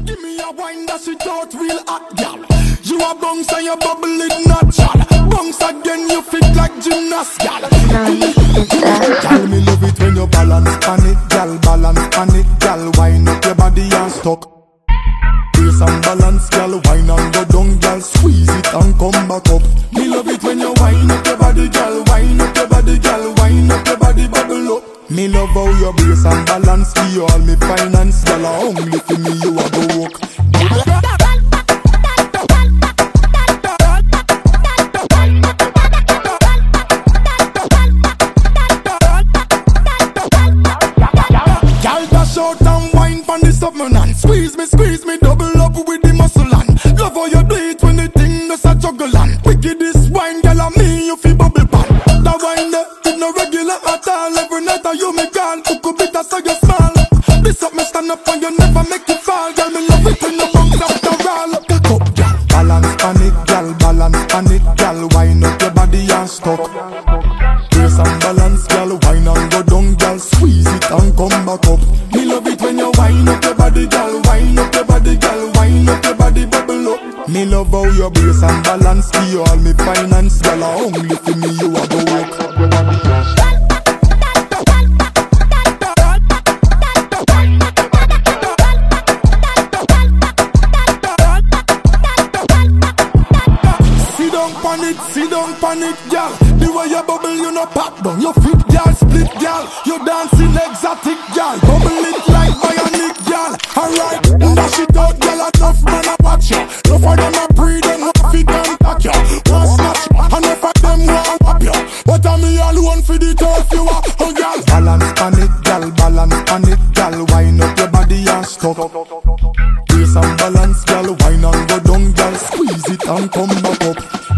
Give me a wine that shit out real hot, gal. You a bounce and you bubble it natural. Bounce again, you fit like gymnast, gal. Gal, me love it when you balance on it, gal. Balance on it, gal. Wine up your body and stuck. Brace and balance, gal. Wine and go down, gal. Squeeze it and come back up. Me love it when you wine up your body, gal. Wine up your body, gal. Wine up your body, bubble up. Me love how you brace and balance. Give you all me finance, gal. Only for me you a go walk. Shout and wine from the submarine. Squeeze me, double up with the muscle and love how you do it when the thing does a juggle and wicked this wine, girl, and me you feel bubble pan. That wine there, it no regular at all. Every night I you me call, cook a bit so you smile. This up me stand up and you never make it fall, girl. Me love it when you bounce after all. Cock up, girl. Balance on it, girl. Balance on it, girl. Wine up your body and stuck. Brace and balance, girl. Wine and go down, girl. Squeeze it and come back up. Me love it when you wine up your body, girl. Wine up your body, girl. Wine up your body, bubble up. Me love how you brace and balance. Give you all me finance, girl. Only for me you a go work. Sit down pan it, girl. The way you bubble, you no pop down. You fit, girl, split, girl. You dancing exotic, girl. Bubble it like bionic, girl. Alright, dash it out, girl. Enough man a watch you. No for them a breed and half it and tack you. One snatch, and if of them want whop you. But I'm me alone for the turf you are, oh girl. Balance pan it, girl. Balance pan it, girl. Wine up your body and stuck. Brace and balance, girl. Wine and go down, girl. Squeeze it and come back up.